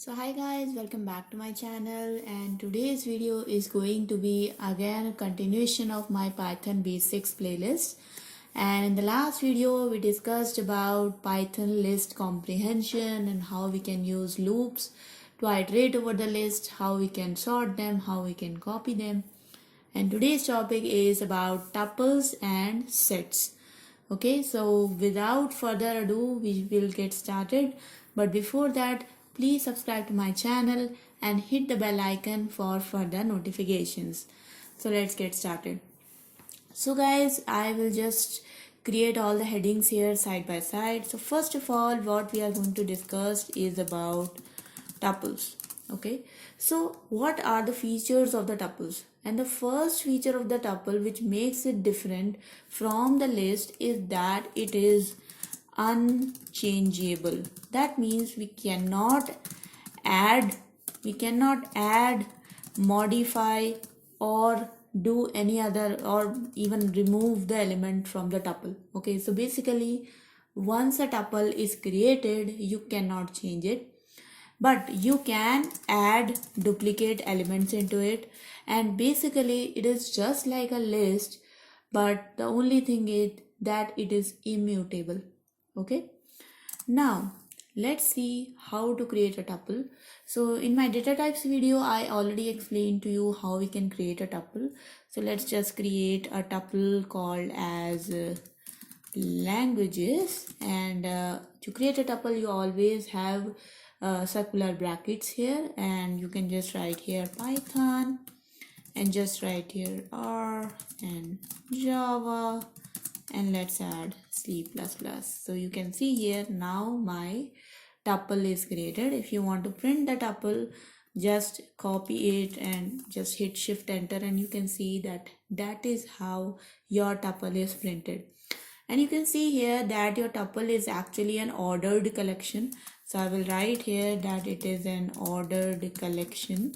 So hi guys, welcome back to my channel, and today's video is going to be again a continuation of my Python basics playlist. And in the last video we discussed about Python list comprehension and how we can use loops to iterate over the list, how we can sort them, how we can copy them. And today's topic is about tuples and sets. Okay, so without further ado, we will get started. But before that, please subscribe to my channel and hit the bell icon for further notifications. So let's get started. So guys, I will just create all the headings here side by side. So first of all, what we are going to discuss is about tuples. Okay, so what are the features of the tuples? And the first feature of the tuple which makes it different from the list is that it is unchangeable. That means we cannot add, modify, or do any other, or even remove the element from the tuple. Okay, so basically once a tuple is created, you cannot change it, but you can add duplicate elements into it, and basically it is just like a list, but the only thing is that it is immutable. Okay, now let's see how to create a tuple. So in my data types video I already explained to you how we can create a tuple. So let's just create a tuple called as languages, and to create a tuple you always have circular brackets here, and you can just write here Python and just write here R and Java, and let's add C++. So you can see here now my tuple is created. If you want to print the tuple, just copy it and just hit shift enter, and you can see that is how your tuple is printed. And you can see here that your tuple is actually an ordered collection. So I will write here that it is an ordered collection,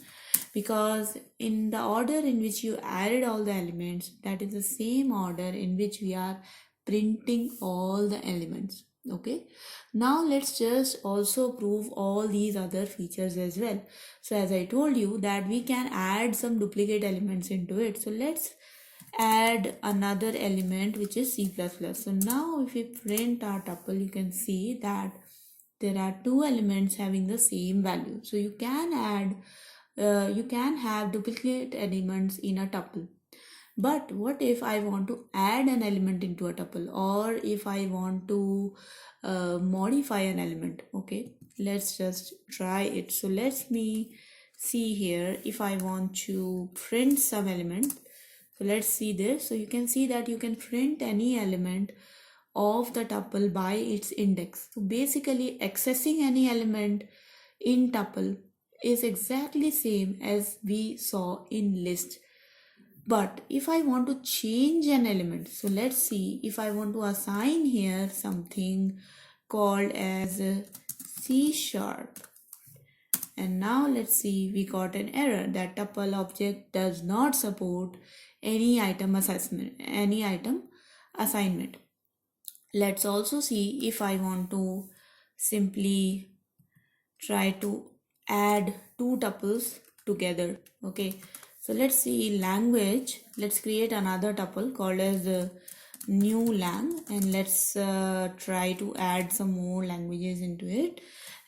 because in the order in which you added all the elements, that is the same order in which we are printing all the elements. Okay, now let's just also prove all these other features as well. So as I told you that we can add some duplicate elements into it, so let's add another element which is C++. So now if we print our tuple, you can see that there are two elements having the same value. So you can have duplicate elements in a tuple. But what if I want to add an element into a tuple, or if I want to modify an element? Okay, let's just try it. So let me see here if I want to print some element. So let's see this. So you can see that you can print any element of the tuple by its index. So basically accessing any element in tuple is exactly same as we saw in list. But if I want to change an element, so let's see if I want to assign here something called as C#. And now let's see, we got an error that tuple object does not support any item assignment. Let's also see if I want to simply try to add two tuples together. Okay, so let's see language. Let's create another tuple called as new lang, and let's try to add some more languages into it.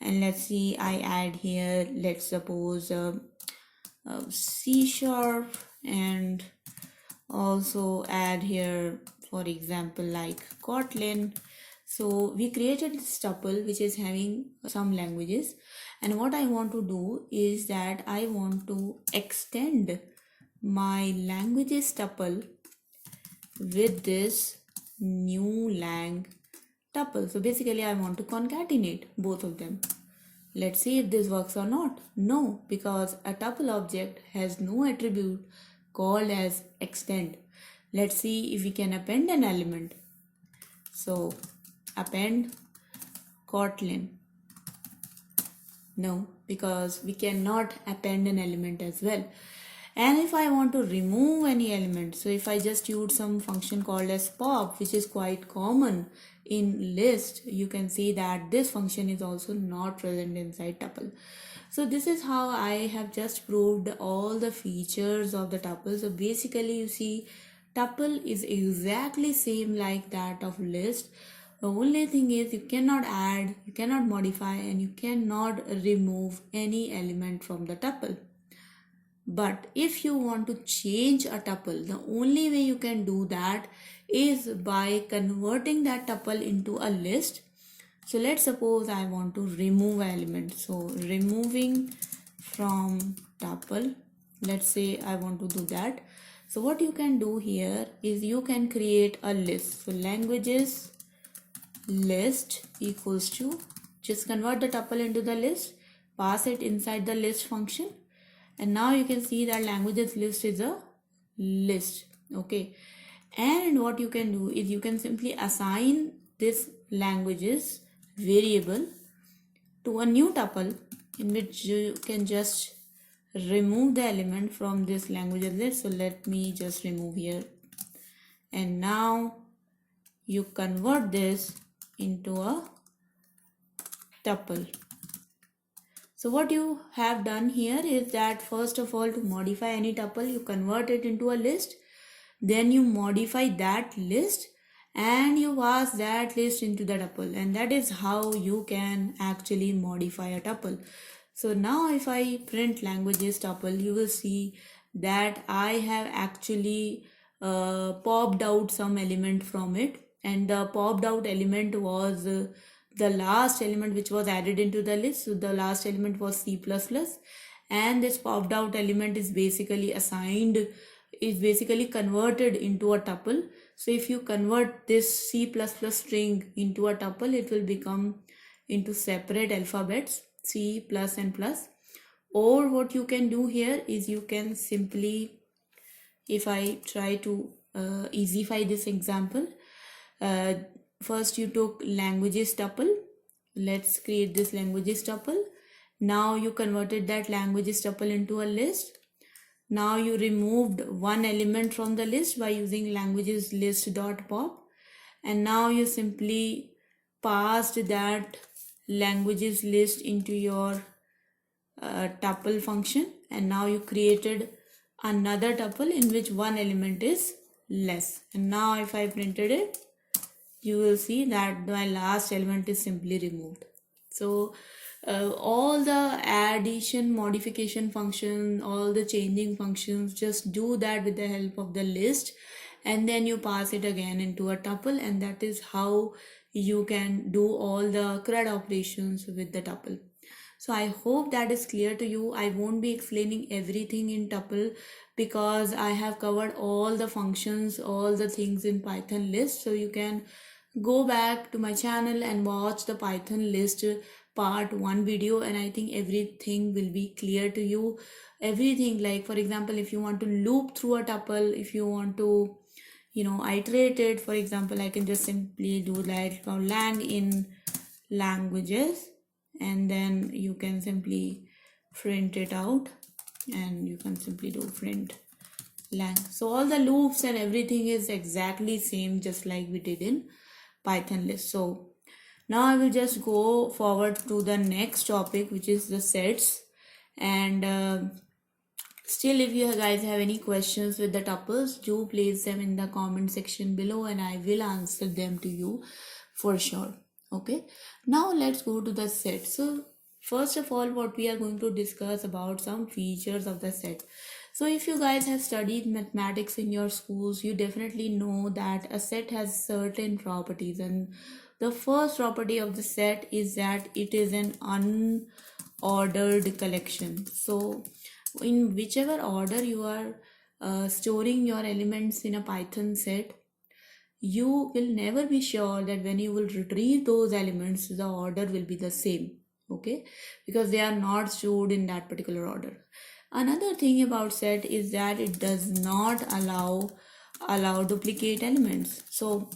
And let's see, I add here, let's suppose C#, and also add here for example like Kotlin. So we created this tuple which is having some languages, and what I want to do is that I want to extend my languages tuple with this new lang tuple. So basically I want to concatenate both of them. Let's see if this works or not. No, because a tuple object has no attribute called as extend. Let's see if we can append an element. So append Kotlin. No, because we cannot append an element as well. And if I want to remove any element, so if I just use some function called as pop, which is quite common in list, you can see that this function is also not present inside tuple. So this is how I have just proved all the features of the tuple. So basically you see tuple is exactly same like that of list. The only thing is you cannot add, you cannot modify, and you cannot remove any element from the tuple. But if you want to change a tuple, the only way you can do that is by converting that tuple into a list. So let's suppose I want to remove an element. So removing from tuple, let's say I want to do that. So what you can do here is you can create a list. So languages list equals to, just convert the tuple into the list, pass it inside the list function, and now you can see that languages list is a list. Okay, and what you can do is you can simply assign this languages variable to a new tuple in which you can just remove the element from this languages list. So let me just remove here, and now you convert this into a tuple. So what you have done here is that first of all, to modify any tuple, you convert it into a list, then you modify that list and you pass that list into the tuple, and that is how you can actually modify a tuple. So now if I print languages tuple, you will see that I have actually popped out some element from it, and the popped out element was the last element which was added into the list. So the last element was C++, and this popped out element is basically assigned, is basically converted into a tuple. So if you convert this C++ string into a tuple, it will become into separate alphabets, C plus and plus. Or what you can do here is you can simply, if I try to easyfy this example, first you took languages tuple. Let's create this languages tuple. Now you converted that languages tuple into a list. Now you removed one element from the list by using languages list dot pop, and now you simply passed that languages list into your tuple function, and now you created another tuple in which one element is less. And now if I printed it, you will see that my last element is simply removed. So all the addition, modification function, all the changing functions, just do that with the help of the list, and then you pass it again into a tuple, and that is how you can do all the CRUD operations with the tuple. So I hope that is clear to you. I won't be explaining everything in tuple because I have covered all the functions, all the things in Python list. So you can go back to my channel and watch the Python list part 1 video, and I think everything will be clear to you. Everything, like for example, if you want to loop through a tuple, if you want to iterate it, for example, I can just simply do like lang in languages, and then you can simply print it out, and you can simply do print lang. So all the loops and everything is exactly same, just like we did in Python list. So now I will just go forward to the next topic, which is the sets. And still, if you guys have any questions with the tuples, do place them in the comment section below and I will answer them to you for sure. Okay, now let's go to the set. So first of all, what we are going to discuss about some features of the set. So if you guys have studied mathematics in your schools, you definitely know that a set has certain properties, and the first property of the set is that it is an unordered collection. So in whichever order you are storing your elements in a Python set, you will never be sure that when you will retrieve those elements, the order will be the same. Okay, because they are not stored in that particular order. Another thing about set is that it does not allow duplicate elements. So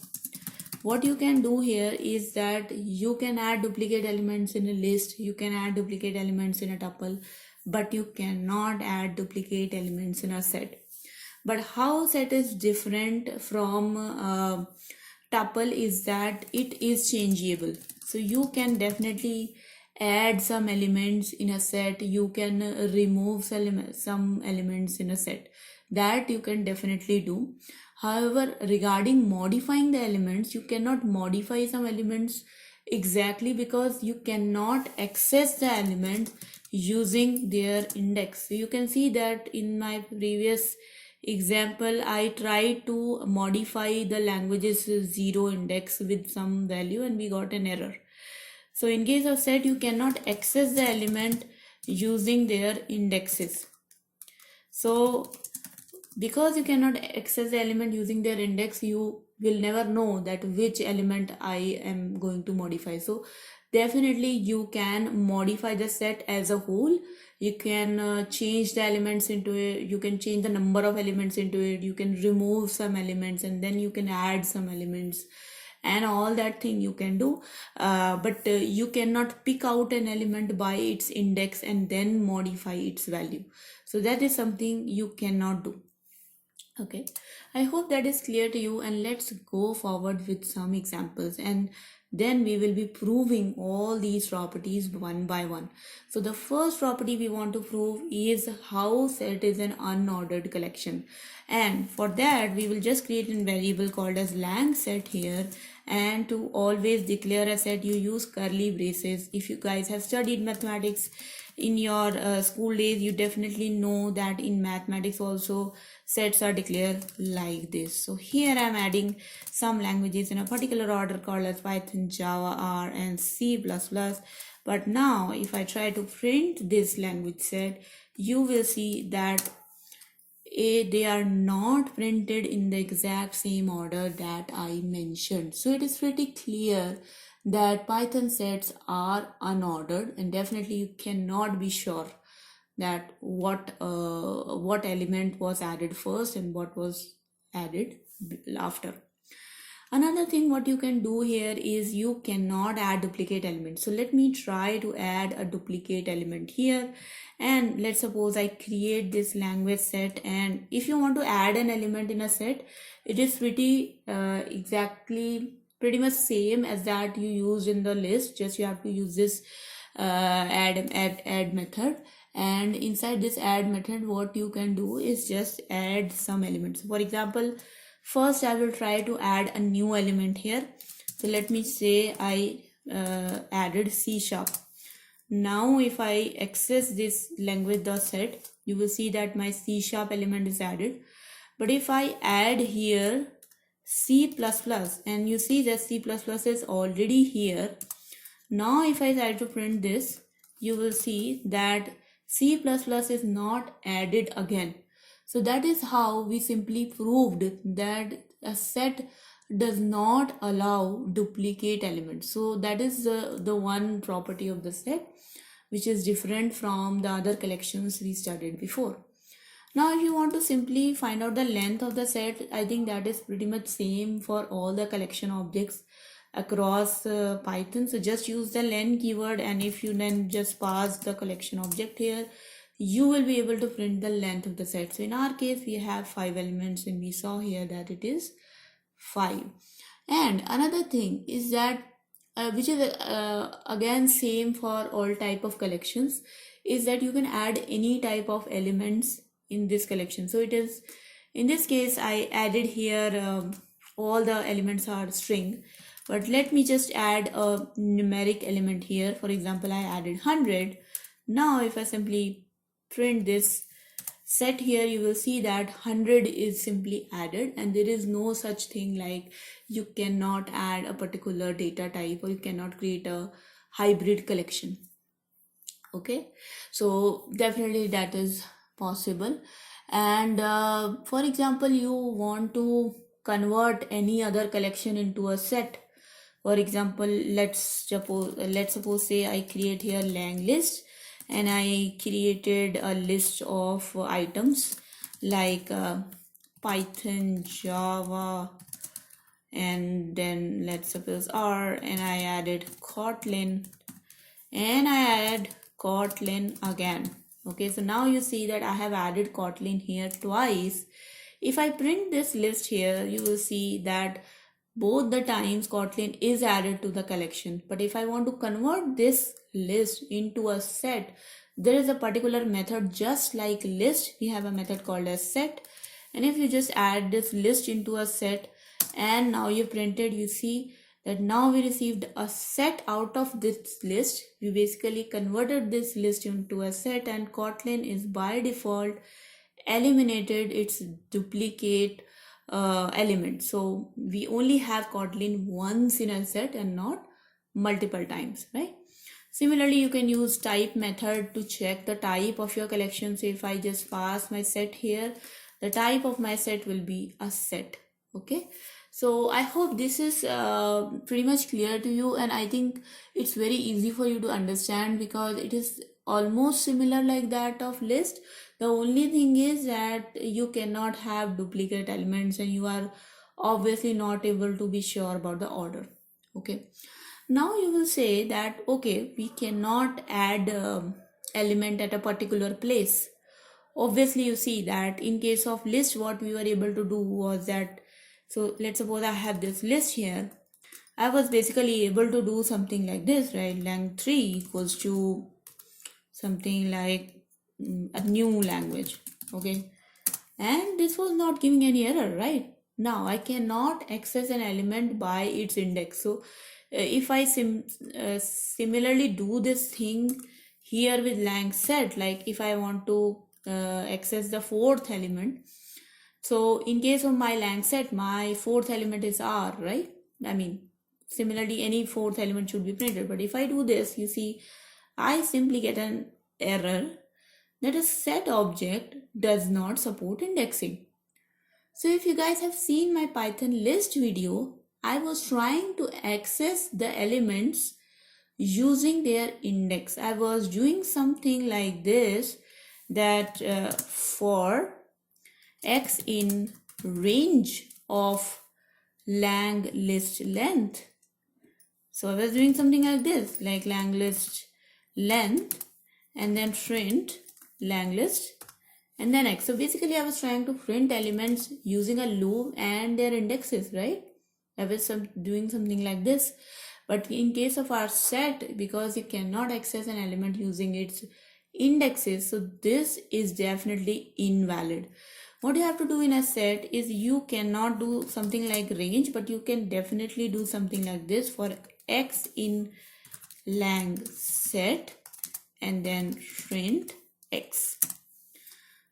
what you can do here is that you can add duplicate elements in a list, you can add duplicate elements in a tuple, but you cannot add duplicate elements in a set. But how set is different from tuple is that it is changeable. So you can definitely add some elements in a set, you can remove some elements in a set. That you can definitely do. However, regarding modifying the elements, you cannot modify some elements exactly because you cannot access the element using their index. So you can see that in my previous example, I tried to modify the language's 0 index with some value and we got an error. So in case of set, you cannot access the element using their indexes. So because you cannot access the element using their index, you will never know that which element I am going to modify. So definitely you can modify the set as a whole. You can change the elements into it, you can change the number of elements into it, you can remove some elements and then you can add some elements, and all that thing you can do. But you cannot pick out an element by its index and then modify its value. So that is something you cannot do. Okay, I hope that is clear to you, and let's go forward with some examples and then we will be proving all these properties one by one. So the first property we want to prove is how set is an unordered collection, and for that we will just create a variable called as lang set here, and to always declare a set you use curly braces. If you guys have studied mathematics in your school days, you definitely know that in mathematics also sets are declared like this. So here I'm adding some languages in a particular order called as Python, Java, R and C++. But now if I try to print this language set, you will see that they are not printed in the exact same order that I mentioned. So it is pretty clear that Python sets are unordered, and definitely you cannot be sure that what element was added first and what was added after. Another thing what you can do here is you cannot add duplicate elements. So let me try to add a duplicate element here, and let's suppose I create this language set, and if you want to add an element in a set, it is pretty much same as that you used in the list. Just you have to use this add method, and inside this add method what you can do is just add some elements. For example, first I will try to add a new element here. So let me say I added C#. Now if I access this language.set, you will see that my C# element is added. But if I add here C++, and you see that C++ is already here. Now if I try to print this, you will see that C++ is not added again. So that is how we simply proved that a set does not allow duplicate elements. So that is the one property of the set which is different from the other collections we studied before. Now if you want to simply find out the length of the set, I think that is pretty much same for all the collection objects across Python. So just use the len keyword, and if you then just pass the collection object here, you will be able to print the length of the set. So in our case we have 5 elements, and we saw here that it is 5. And another thing is that which is again same for all type of collections, is that you can add any type of elements in this collection. So it is, in this case I added here all the elements are string, but let me just add a numeric element here. For example, I added 100. Now if I simply print this set here, you will see that 100 is simply added, and there is no such thing like you cannot add a particular data type or you cannot create a hybrid collection. Okay, so definitely that is possible. And for example, you want to convert any other collection into a set. For example, let's suppose say I create here lang list, and I created a list of items like Python, Java, and then let's suppose R, and I added Kotlin, and I add Kotlin again. Okay, so now you see that I have added Kotlin here twice. If I print this list here, you will see that both the times Kotlin is added to the collection. But if I want to convert this list into a set, there is a particular method just like list. We have a method called as set. And if you just add this list into a set and now you printed, you see that now we received a set out of this list. We basically converted this list into a set, and Kotlin is by default eliminated its duplicate element. So we only have Kotlin once in a set and not multiple times, right? Similarly, you can use type method to check the type of your collection. So if I just pass my set here, the type of my set will be a set. Okay, so I hope this is pretty much clear to you, and I think it's very easy for you to understand because it is almost similar like that of list. The only thing is that you cannot have duplicate elements and you are obviously not able to be sure about the order. Okay, now you will say that okay, we cannot add element at a particular place. Obviously you see that in case of list, what we were able to do was that, so let's suppose I have this list here. I was basically able to do something like this, right? Lang 3 equals to something like a new language. Okay, and this was not giving any error, right? Now I cannot access an element by its index. So if I similarly do this thing here with lang set, like if I want to access the fourth element, so in case of my lang set, my fourth element is r, right? I mean, similarly any fourth element should be printed, but if I do this, you see I simply get an error that a set object does not support indexing. So if you guys have seen my Python list video, I was trying to access the elements using their index. I was doing something like this, that for x in range of lang list length. So I was doing something like this, like lang list length and then print lang list and then x. So basically I was trying to print elements using a loop and their indexes, right? I was doing something like this. But in case of our set, because you cannot access an element using its indexes, so this is definitely invalid. What you have to do in a set is you cannot do something like range, but you can definitely do something like this for x in lang set and then print x.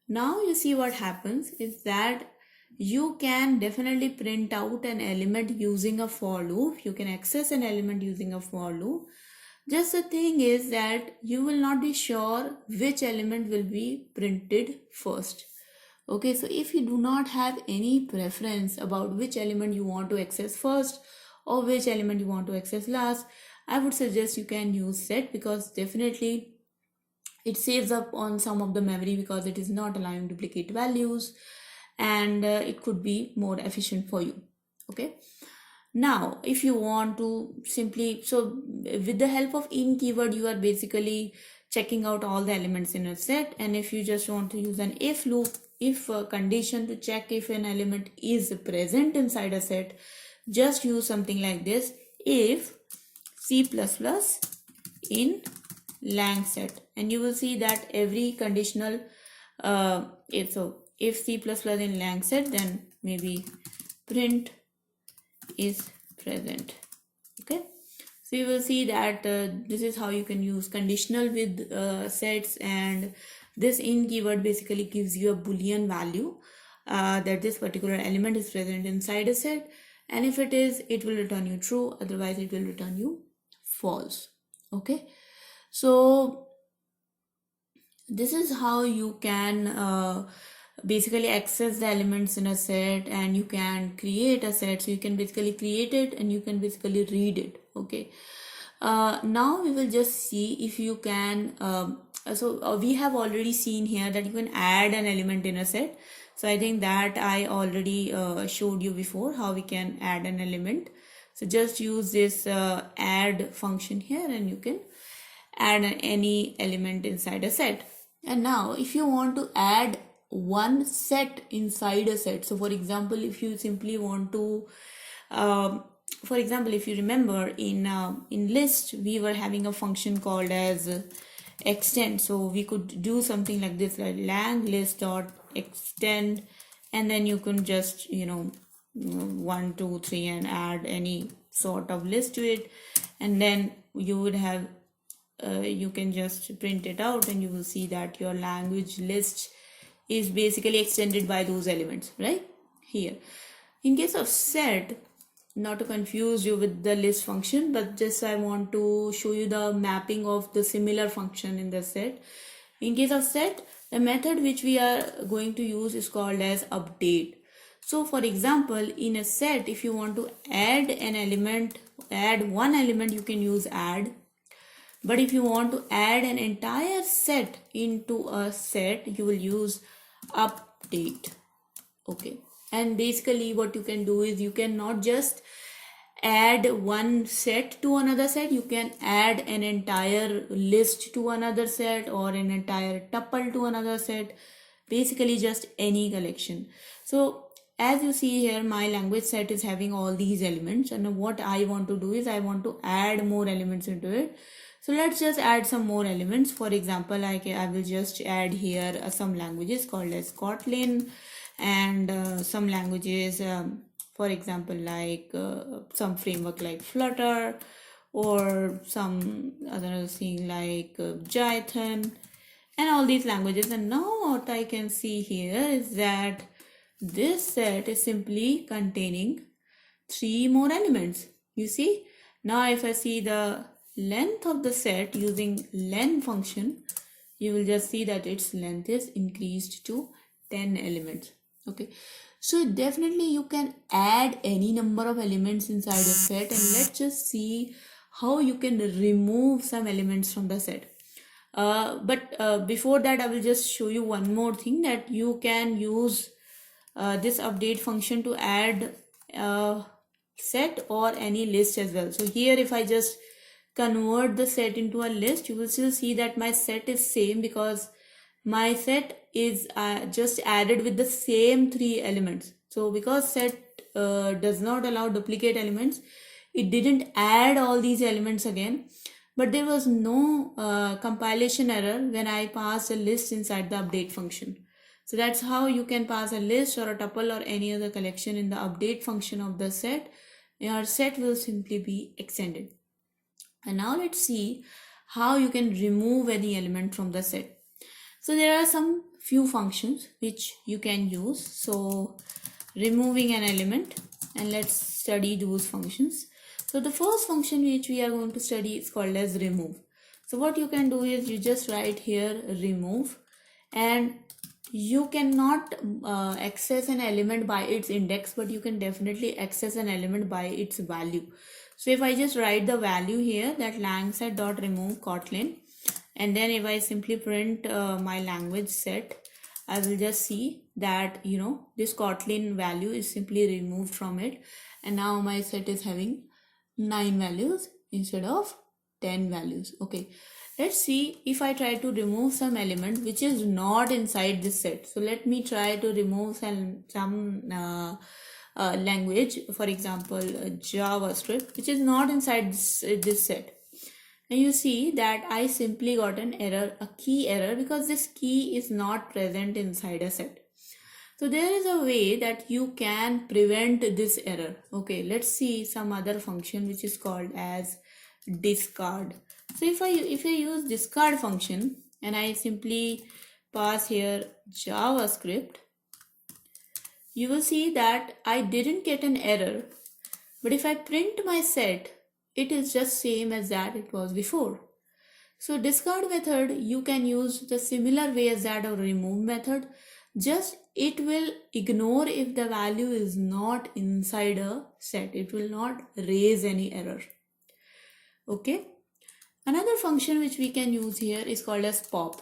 Now you see what happens is that you can definitely print out an element using a for loop. You can access an element using a for loop. Just the thing is that you will not be sure which element will be printed first. Okay, so if you do not have any preference about which element you want to access first or which element you want to access last, I would suggest you can use set, because definitely it saves up on some of the memory because it is not allowing duplicate values, and it could be more efficient for you. Okay, now if you want to simply, so with the help of in keyword, you are basically checking out all the elements in a set. And if you just want to use an if loop, if condition to check if an element is present inside a set, just use something like this: if C++ in lang set, and you will see that every conditional if C++ in lang set, then maybe print is present. Okay, so you will see that this is how you can use conditional with sets, and this in keyword basically gives you a boolean value that this particular element is present inside a set, and if it is, it will return you true, otherwise it will return you false. Okay, so this is how you can basically access the elements in a set, and you can create a set. So you can basically create it and you can basically read it. Okay, now we will just see if you can we have already seen here that you can add an element in a set. So I think that I already showed you before how we can add an element. So just use this add function here and you can add any element inside a set. And now if you want to add one set inside a set, so for example, if you simply want to For example, if you remember in list we were having a function called as extend. So we could do something like this, like lang list dot extend, and then you can just 1 2 3 and add any sort of list to it, and then you would have you can just print it out and you will see that your language list is basically extended by those elements right here. In case of set, not to confuse you with the list function, but just I want to show you the mapping of the similar function in the set. In case of set, the method which we are going to use is called as update. So for example, in a set, if you want to add an element, add one element, you can use add. But if you want to add an entire set into a set, you will use update. Okay. And basically what you can do is you can not just add one set to another set, you can add an entire list to another set or an entire tuple to another set, basically just any collection. So as you see here, my language set is having all these elements, and what I want to do is I want to add more elements into it. So let's just add some more elements. For example, I will just add here some languages called as Kotlin, and some languages, for example, like some framework like Flutter, or some other thing like Jython, and all these languages. And now what I can see here is that this set is simply containing 3 more elements. You see, now if I see the length of the set using len function, you will just see that its length is increased to 10 elements. Okay, so definitely you can add any number of elements inside a set, and let's just see how you can remove some elements from the set. But before that, I will just show you one more thing, that you can use this update function to add set or any list as well. So here if I just convert the set into a list, you will still see that my set is same, because my set is just added with the same 3 elements. So because set does not allow duplicate elements, it didn't add all these elements again, but there was no compilation error when I passed a list inside the update function. So that's how you can pass a list or a tuple or any other collection in the update function of the set. Your set will simply be extended. And now let's see how you can remove any element from the set. So there are some few functions which you can use. So removing an element, and let's study those functions. So the first function which we are going to study is called as remove. So what you can do is you just write here remove, and you cannot access an element by its index, but you can definitely access an element by its value. So if I just write the value here, that lang set dot remove Kotlin, and then if I simply print my language set, I will just see that this Kotlin value is simply removed from it, and now my set is having 9 values instead of 10 values. Okay, let's see if I try to remove some element which is not inside this set. So let me try to remove some language, for example JavaScript, which is not inside this set. And you see that I simply got an error, a key error, because this key is not present inside a set. So there is a way that you can prevent this error. Okay, let's see some other function which is called as discard. So if I use discard function and I simply pass here JavaScript, you will see that I didn't get an error. But if I print my set, it is just same as that it was before. So discard method, you can use the similar way as that of remove method. Just it will ignore if the value is not inside a set. It will not raise any error. Okay. Another function which we can use here is called as pop.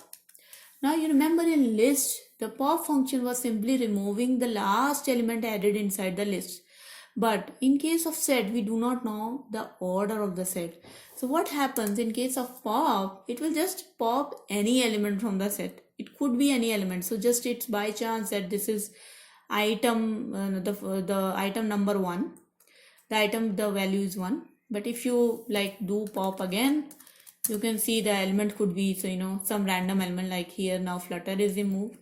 Now you remember in list, the pop function was simply removing the last element added inside the list. But in case of set, we do not know the order of the set. So what happens in case of pop, it will just pop any element from the set. It could be any element. So just it's by chance that this is item, the item number 1. the item, the value is 1. But if you like do pop again, you can see the element could be, so some random element, like here now flutter is removed.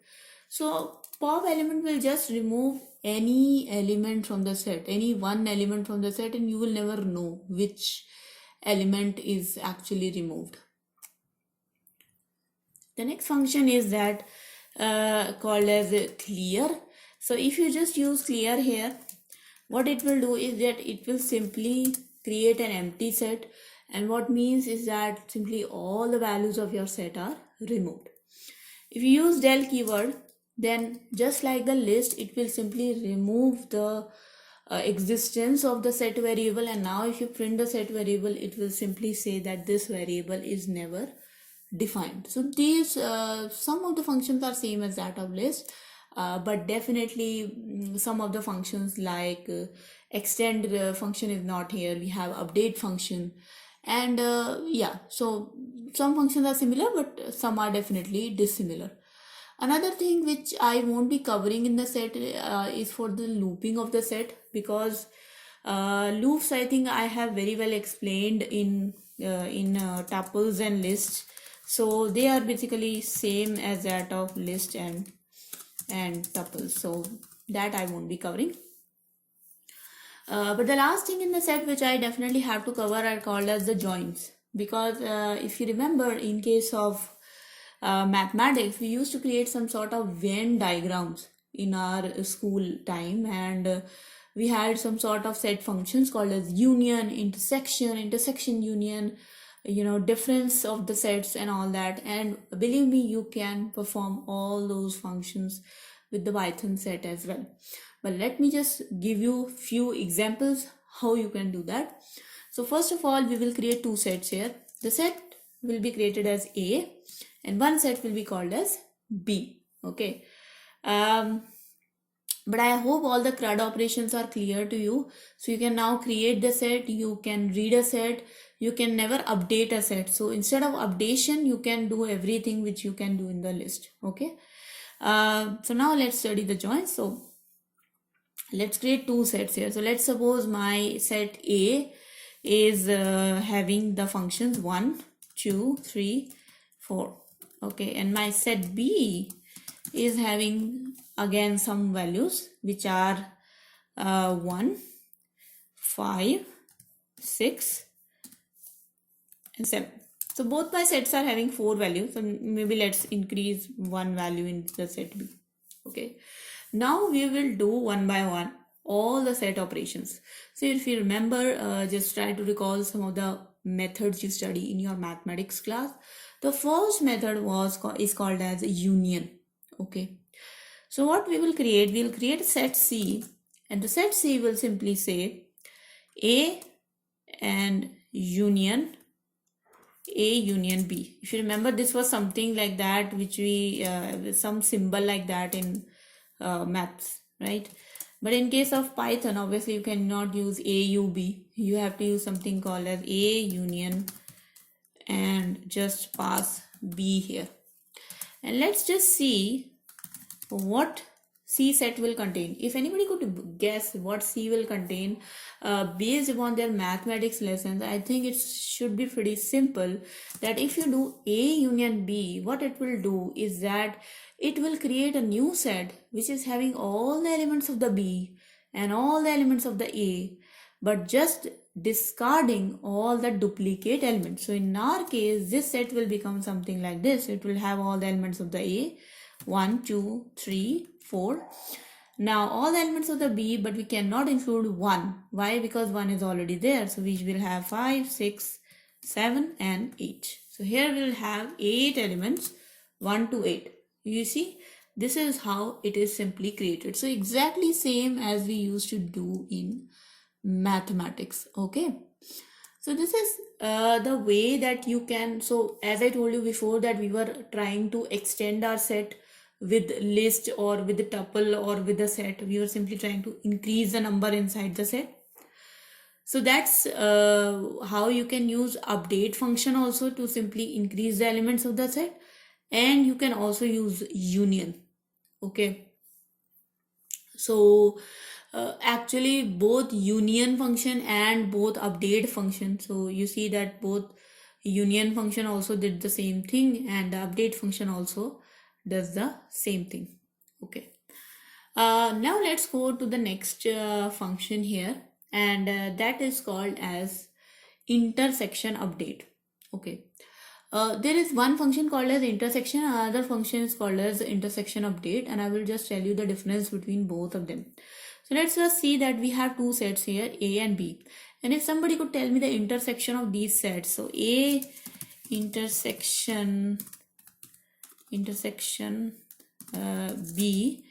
So pop element will just remove any element from the set, any one element from the set, and you will never know which element is actually removed. The next function is that called as clear. So if you just use clear here, what it will do is that it will simply create an empty set, and what means is that simply all the values of your set are removed. If you use del keyword, then just like the list, it will simply remove the existence of the set variable, and now if you print the set variable, it will simply say that this variable is never defined. So these some of the functions are same as that of list, but definitely some of the functions like extend function is not here. We have update function, and yeah, so some functions are similar, but some are definitely dissimilar. Another thing which I won't be covering in the set is for the looping of the set, because loops I think I have very well explained in tuples and lists. So they are basically same as that of list and tuples. So that I won't be covering. But the last thing in the set which I definitely have to cover are called as the joins, because if you remember, in case of mathematics, we used to create some sort of Venn diagrams in our school time, and we had some sort of set functions called as union, intersection union, difference of the sets and all that. And believe me, you can perform all those functions with the Python set as well. But let me just give you few examples how you can do that. So first of all, we will create two sets here. The set will be created as A, and one set will be called as B. Okay. But I hope all the CRUD operations are clear to you. So you can now create the set, you can read a set, you can never update a set. So instead of updation, you can do everything which you can do in the list. Okay. So now let's study the joins. So let's create two sets here. So let's suppose my set A is having the functions 1, 2, 3, 4. Okay, and my set B is having again some values which are 1, 5, 6, and 7. So both my sets are having 4 values. So maybe let's increase one value in the set B. Okay. Now we will do one by one all the set operations. So if you remember, just try to recall some of the methods you study in your mathematics class. The first method is called as union. Okay. So what we will create, we'll create a set C, and the set C will simply say A and union A union B. If you remember, this was something like that which we some symbol like that in maths, right? But in case of Python, obviously you cannot use AUB. You have to use something called as A union and just pass B here. And let's just see what C set will contain. If anybody could guess what C will contain based upon their mathematics lessons, I think it should be pretty simple, that if you do A union B, what it will do is that it will create a new set which is having all the elements of the B and all the elements of the A, but just discarding all the duplicate elements. So in our case, this set will become something like this. It will have all the elements of the A, 1, 2, 3, 4. Now all the elements of the B, but we cannot include 1. Why? Because 1 is already there. So we will have 5, 6, 7 and 8. So here we will have 8 elements, 1 to 8. You see, this is how it is simply created. So exactly same as we used to do in mathematics. Okay. So this is the way that you can, so as I told you before, that we were trying to extend our set with list or with the tuple or with the set. We were simply trying to increase the number inside the set. So that's how you can use update function also to simply increase the elements of the set. And you can also use union. Okay. So actually both union function and both update function. So you see that both union function also did the same thing and the update function also does the same thing. Okay. Now let's go to the next function here, and that is called as intersection update. Okay. There is one function called as intersection, another function is called as intersection update, and I will just tell you the difference between both of them. So let's just see that we have two sets here, A and B. And if somebody could tell me the intersection of these sets, so A intersection B,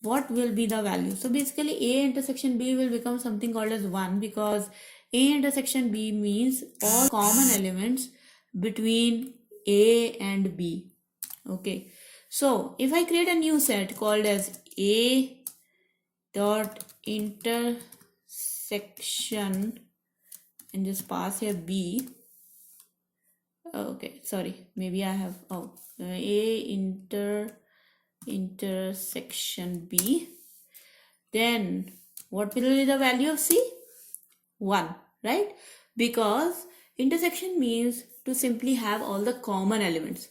what will be the value? So basically A intersection B will become something called as 1, because A intersection B means all common elements between A and B. Okay, so if I create a new set called as A dot intersection and just pass here B. Okay, sorry, maybe I have A intersection B, then what will be the value of C? 1, right? Because intersection means to simply have all the common elements.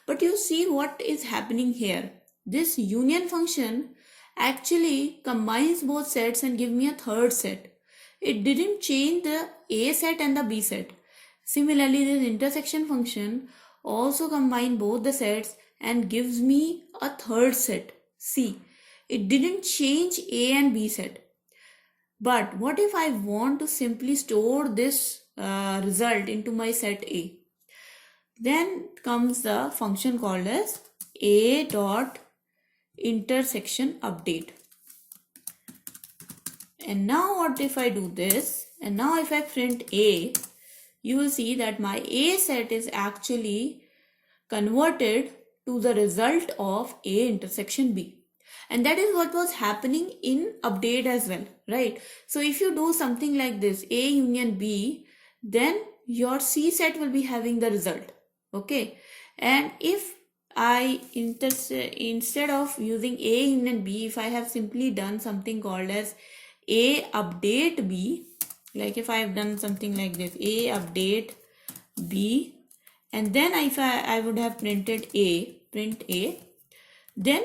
But you see what is happening here. This union function actually combines both sets and give me a third set. It didn't change the A set and the B set. Similarly, this intersection function also combines both the sets and gives me a third set, C. It didn't change A and B set. But what if I want to simply store this result into my set A? Then comes the function called as A dot intersection update. And now what if I do this? And now if I print A, you will see that my A set is actually converted to the result of A intersection B. And that is what was happening in update as well, right? So if you do something like this, A union B, then your C set will be having the result. Okay. And if I instead of using A union B, if I have simply done something called as A update B, like if I have done something like this, A update B, and then if I would have printed print A, then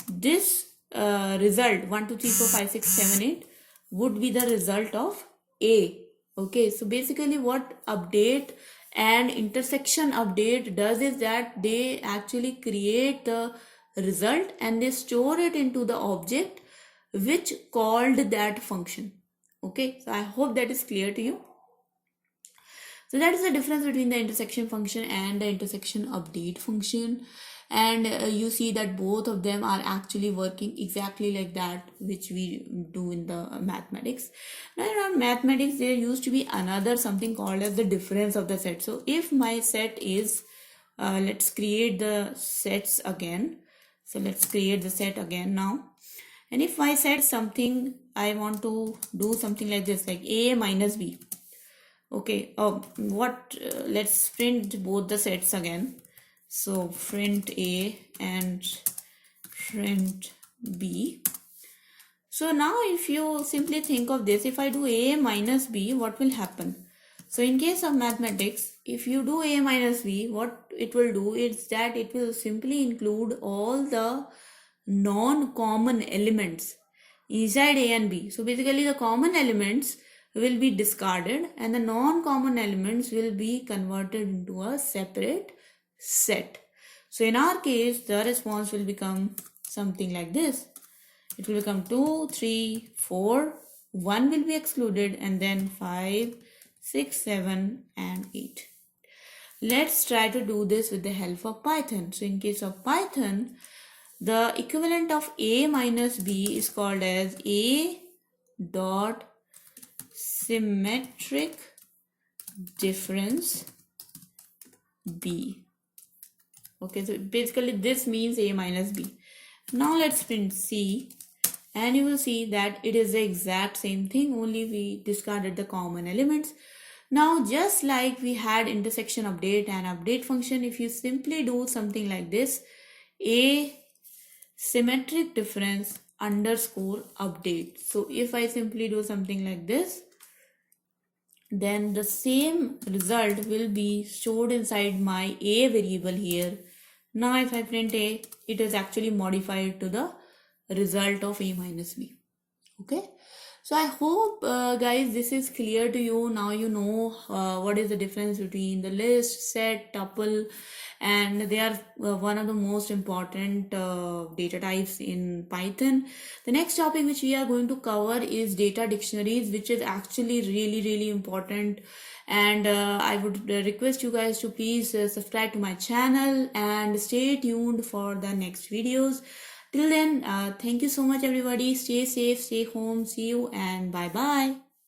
this result 1 2 3 4 5 6 7 8 would be the result of A. Okay, so basically what update and intersection update does is that they actually create the result and they store it into the object which called that function. Okay, so I hope that is clear to you. So that is the difference between the intersection function and the intersection update function. And you see that both of them are actually working exactly like that which we do in the mathematics. Now in mathematics there used to be another something called as the difference of the set. So if my set is let's create the sets again. So let's create the set again now. And if I said something, I want to do something like this, like A minus B. Okay, let's print both the sets again. So print A and print B. So now if you simply think of this, if I do A minus B, what will happen? So in case of mathematics, if you do A minus B, what it will do is that it will simply include all the non-common elements inside A and B. So basically the common elements will be discarded and the non-common elements will be converted into a separate set. So in our case, the response will become something like this. It will become 2, 3, 4, 1 will be excluded, and then 5, 6, 7 and 8. Let's try to do this with the help of Python. So in case of Python, the equivalent of A minus B is called as A dot symmetric difference B. Okay, so basically this means A minus B. Now let's print C, and you will see that it is the exact same thing, only we discarded the common elements. Now just like we had intersection update and update function, if you simply do something like this, A symmetric difference underscore update. So if I simply do something like this, then the same result will be stored inside my a variable here. Now if I print a, it is actually modified to the result of a minus b. Okay, so I hope guys this is clear to you. Now you know what is the difference between the list, set, tuple, and they are one of the most important data types in Python. The next topic which we are going to cover is data dictionaries, which is actually really important. And I would request you guys to please subscribe to my channel and stay tuned for the next videos. Till then, thank you so much everybody. Stay safe, stay home, see you, and bye bye.